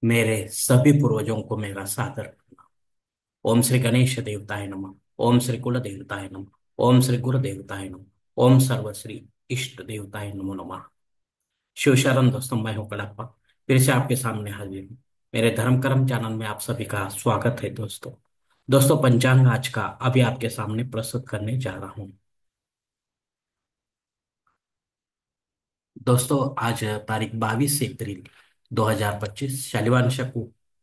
मेरे सभी पूर्वजों को मेरा सादर प्रणाम। ओम श्री गणेश देवताय नमः। ओम श्री कुल देवताय नमः। ओम श्री गुरु देवताय नमः। ओम सर्वश्री इष्ट देवताय नमो नमः। शिव शरण दोस्तों, मैं हूं कड़प्पा। फिर से आपके सामने हाजिर हूँ। मेरे धर्म कर्म चैनल में आप सभी का स्वागत है दोस्तों। दोस्तों, पंचांग आज का अभी आपके सामने प्रस्तुत करने जा रहा हूँ। दोस्तों, आज तारीख 22 अप्रैल 2025, शनिवार शक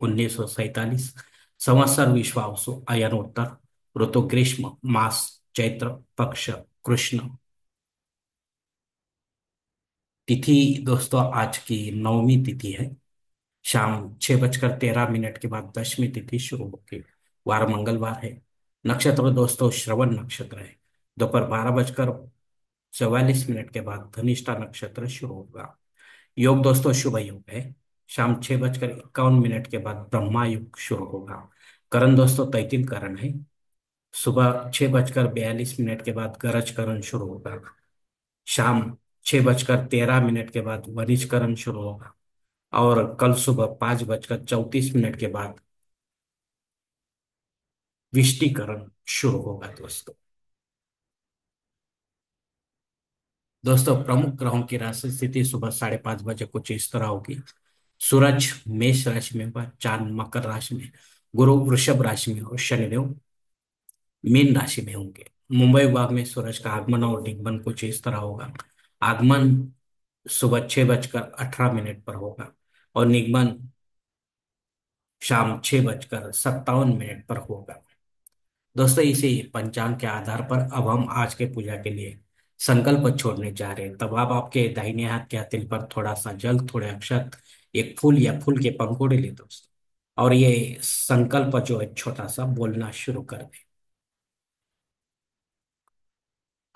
1947, संवत्सर विश्वावसु अयन उत्तर, ऋतु ग्रीष्म, मास चैत्र, पक्ष कृष्ण, तिथि दोस्तों आज की नवमी तिथि है। शाम 6:13 के बाद दशमी तिथि शुरू होगी। वार मंगलवार है। नक्षत्र दोस्तों श्रवण नक्षत्र है। दोपहर 12:44 के बाद धनिष्ठा नक्षत्र शुरू होगा। योग दोस्तों शुभ योग है। शाम 6:51 के बाद ब्रह्मा युग शुरू होगा। करण दोस्तों तैतिल करण है। सुबह 6:42 के बाद गरज करण शुरू होगा। शाम 6:13 के बाद वनिज करण शुरू होगा। और कल सुबह 5:34 के बाद विष्टिकरण शुरू होगा दोस्तों। दोस्तों, प्रमुख ग्रहों की राशि स्थिति सुबह 5:30 कुछ इस तरह होगी। सूरज मेष राशि में होगा, चांद मकर राशि में, गुरु वृषभ राशि में और शनिदेव मीन राशि में होंगे। मुंबई विभाग में सूरज का आगमन और निगमन कुछ इस तरह होगा। आगमन सुबह 6:18 पर होगा और निगमन शाम 6:57 पर होगा। दोस्तों, इसी पंचांग के आधार पर अब हम आज के पूजा के लिए संकल्प छोड़ने जा रहे हैं। तब आप आपके दाहिने हाथ के हथेली पर थोड़ा सा जल, थोड़े अक्षत, एक फूल या फूल के पंखुड़े ले दोस्तों, और ये संकल्प जो है छोटा सा बोलना शुरू कर दें।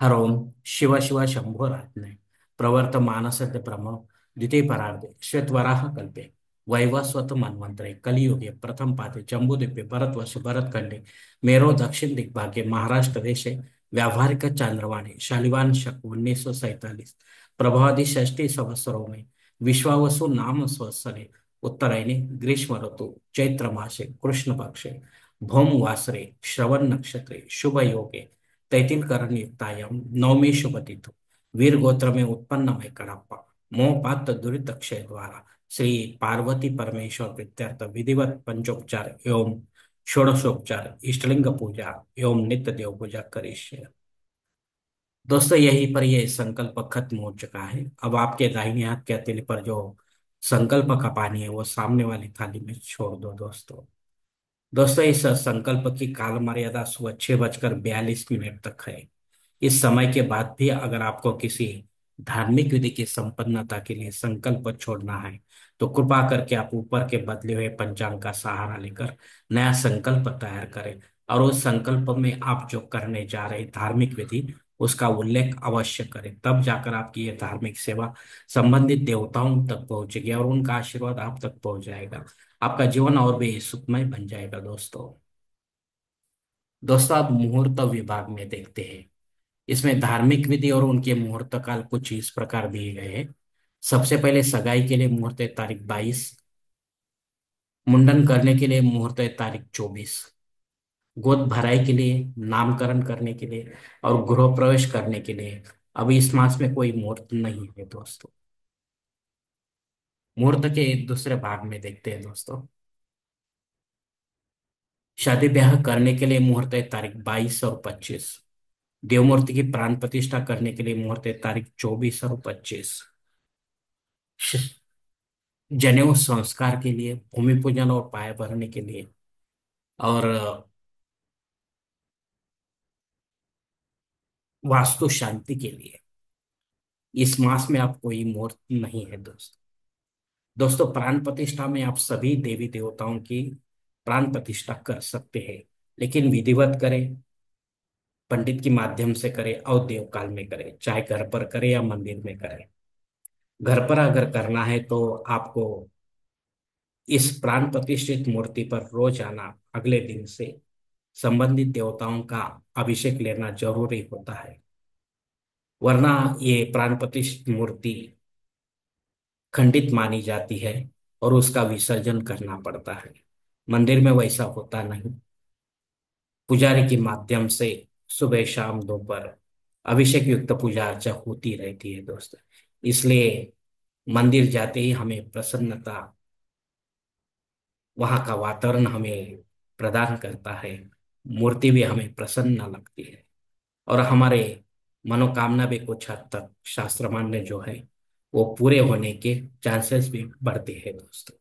हर ओम शिव शिव शंभोरात्मे प्रवर्त मानसते ब्रह्म द्वितीय परार्धे श्वेतवराह कल्पे वैवस्वत मन्वंतरे कलियुगे प्रथम पादे जम्बूद्वीपे भरतवर्ष भरतखंडे मेरो दक्षिण दिग्भागे महाराष्ट्र देशे व्यावहारिक चांद्रवाणी शालिवान शक 1947 प्रभावदि षष्ठी संवत्सरों में विश्वावसु नाम संवत्सरे उत्तरायणे ग्रीष्म ऋतु चैत्र मासे कृष्ण पक्षे भौम वासरे श्रवण नक्षत्रे शुभ योगे तैतिल करण युक्तायाम नवमी शुभ तिथि वीर गोत्र में उत्पन्न मैं कड़प्पा मोह पात दुरित क्षय द्वारा श्री पार्वती परमेश्वर प्रीत्यर्थ विधिवत पंचोपचार एवं षोडशोपचार इष्टलिंग पूजा एवं नित्य देव पूजा करिष्ये। दोस्तों, यहीं पर यह संकल्प खत्म हो चुका है। अब आपके दाहिने हाथ के हथेली पर जो संकल्प का पानी है वो सामने वाली थाली में छोड़ दो दोस्तों। दोस्तों, इस संकल्प की काल मर्यादा सुबह 6:42 तक है। इस समय के बाद भी अगर आपको किसी धार्मिक विधि की संपन्नता के लिए संकल्प छोड़ना है तो कृपा करके आप ऊपर के बदले हुए पंचांग का सहारा लेकर नया संकल्प तैयार करें। और उस संकल्प में आप जो करने जा रहे धार्मिक विधि उसका उल्लेख अवश्य करें। तब जाकर आपकी ये धार्मिक सेवा संबंधित देवताओं तक पहुंचेगी और उनका आशीर्वाद आप तक पहुंच जाएगा। आपका जीवन और भी सुखमय बन जाएगा दोस्तों। दोस्तों, आप मुहूर्त विभाग में देखते हैं। इसमें धार्मिक विधि और उनके मुहूर्त काल कुछ इस प्रकार दिए गए हैं। सबसे पहले सगाई के लिए मुहूर्त है तारीख 22, मुंडन करने के लिए मुहूर्त है तारीख 24, गोद भराई के लिए, नामकरण करने के लिए और गृह प्रवेश करने के लिए अभी इस मास में कोई मुहूर्त नहीं है दोस्तों। मुहूर्त के दूसरे भाग में देखते हैं दोस्तों। शादी ब्याह करने के लिए मुहूर्त है तारीख 22 और 25। देवमूर्ति की प्राण प्रतिष्ठा करने के लिए मुहूर्त है तारीख 24 और 25। जनेऊ संस्कार के लिए, भूमि पूजन और पाया भरने के लिए और वास्तु शांति के लिए इस मास में आप कोई मुहूर्त नहीं है दोस्तों। दोस्तों, प्राण प्रतिष्ठा में आप सभी देवी देवताओं की प्राण प्रतिष्ठा कर सकते हैं, लेकिन विधिवत करें, पंडित के माध्यम से करें और देवकाल में करें, चाहे घर पर करें या मंदिर में करें। घर पर अगर करना है तो आपको इस प्राण प्रतिष्ठित मूर्ति पर रोज आना, अगले दिन से संबंधित देवताओं का अभिषेक लेना जरूरी होता है। वरना ये प्राण प्रतिष्ठित मूर्ति खंडित मानी जाती है और उसका विसर्जन करना पड़ता है। मंदिर में वैसा होता नहीं। पुजारी के माध्यम से सुबह शाम दोपहर अभिषेक युक्त पूजा अर्चा होती रहती है दोस्तों। इसलिए मंदिर जाते ही हमें प्रसन्नता, वहाँ का वातावरण हमें प्रदान करता है। मूर्ति भी हमें प्रसन्न लगती है और हमारे मनोकामना भी कुछ हद तक शास्त्र मान्य जो है वो पूरे होने के चांसेस भी बढ़ते हैं दोस्तों।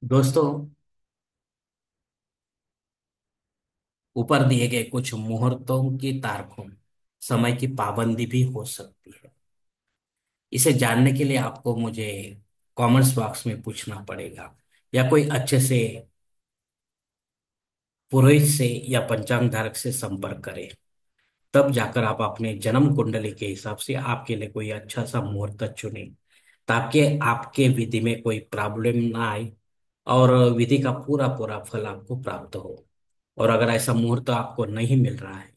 दोस्तों, ऊपर दिए गए कुछ मुहूर्तों की तारीखों समय की पाबंदी भी हो सकती है। इसे जानने के लिए आपको मुझे कमेंट्स बॉक्स में पूछना पड़ेगा या कोई अच्छे से पुरोहित से या पंचांग धारक से संपर्क करें। तब जाकर आप अपने जन्म कुंडली के हिसाब से आपके लिए कोई अच्छा सा मुहूर्त चुने, ताकि आपके विधि में कोई प्रॉब्लम ना आए और विधि का पूरा पूरा फल आपको प्राप्त हो। और अगर ऐसा मुहूर्त आपको नहीं मिल रहा है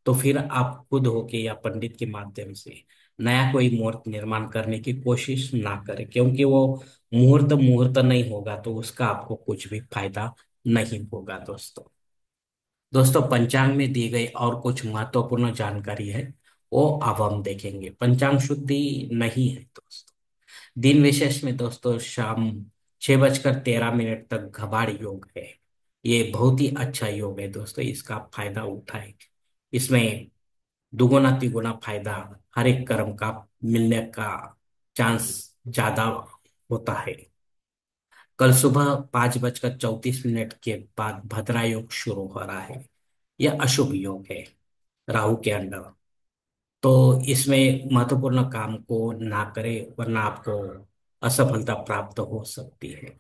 तो फिर आप खुद होके या पंडित के माध्यम से नया कोई मुहूर्त निर्माण करने की कोशिश ना करें, क्योंकि वो मुहूर्त मुहूर्त नहीं होगा तो उसका आपको कुछ भी फायदा नहीं होगा दोस्तों। दोस्तों, पंचांग में दी गई और कुछ महत्वपूर्ण जानकारी है, वो अब हम देखेंगे। पंचांग शुद्धि नहीं है दोस्तों। दिन विशेष में दोस्तों शाम 6:13 तक घबाड़ योग है। ये बहुत ही अच्छा योग है दोस्तों, इसका आप फायदा उठाएं। इसमें दुगुना तिगुना फायदा हर एक कर्म का मिलने का चांस ज्यादा होता है। कल सुबह 5:34 के बाद भद्रा योग शुरू हो रहा है। यह अशुभ योग है, राहु के अंडर। तो इसमें महत्वपूर्ण काम को ना करें वरना आपको असफलता प्राप्त हो सकती है।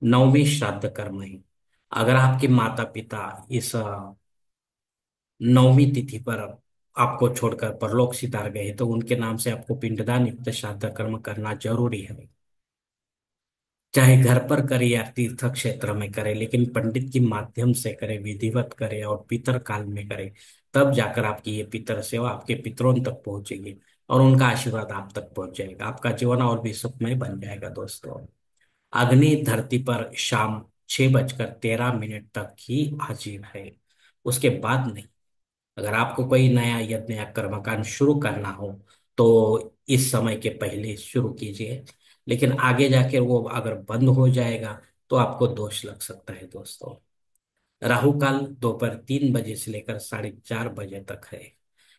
नवमी श्राद्ध कर्म है। अगर आपके माता पिता इस नवमी तिथि पर आपको छोड़कर परलोक सिधार गए तो उनके नाम से आपको पिंडदान युक्त श्राद्ध कर्म करना जरूरी है। चाहे घर पर करे या तीर्थ क्षेत्र में करे, लेकिन पंडित के माध्यम से करे, विधिवत करे और पितर काल में करे। तब जाकर आपकी ये पितर सेवा आपके पितरों तक पहुंचेगी और उनका आशीर्वाद आप तक पहुंच जाएगा। आपका जीवन और भी सुखमय बन जाएगा दोस्तों। अग्नि धरती पर शाम 6:13 तक ही हाजिर है, उसके बाद नहीं। अगर आपको कोई नया यज्ञ या कर्मकांड शुरू करना हो तो इस समय के पहले शुरू कीजिए, लेकिन आगे जाके वो अगर बंद हो जाएगा तो आपको दोष लग सकता है दोस्तों। राहु काल दोपहर 3 बजे से लेकर 4:30 बजे तक है।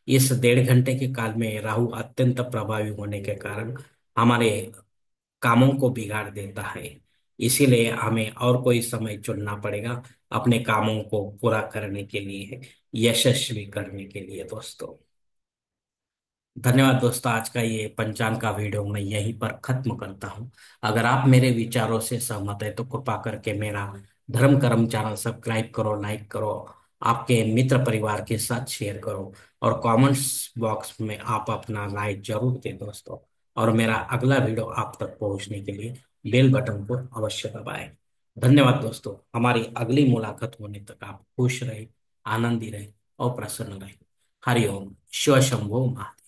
इस 1.5 घंटे के काल में राहु अत्यंत प्रभावी होने के कारण हमारे कामों को बिगाड़ देता है। इसीलिए हमें और कोई समय चुनना पड़ेगा अपने कामों को पूरा करने के लिए, यशस्वी करने के लिए दोस्तों। धन्यवाद दोस्तों, आज का ये पंचांग का वीडियो मैं यहीं पर खत्म करता हूँ। अगर आप मेरे विचारों से सहमत है तो कृपा करके मेरा धर्म कर्म चैनल सब्सक्राइब करो, लाइक करो, आपके मित्र परिवार के साथ शेयर करो और कमेंट्स बॉक्स में आप अपना राय जरूर दें दोस्तों। और मेरा अगला वीडियो आप तक पहुंचने के लिए बेल बटन को अवश्य दबाएं। धन्यवाद दोस्तों, हमारी अगली मुलाकात होने तक आप खुश रहे, आनंदी रहे और प्रसन्न रहे। हरिओम। शिव शंभो महादेव।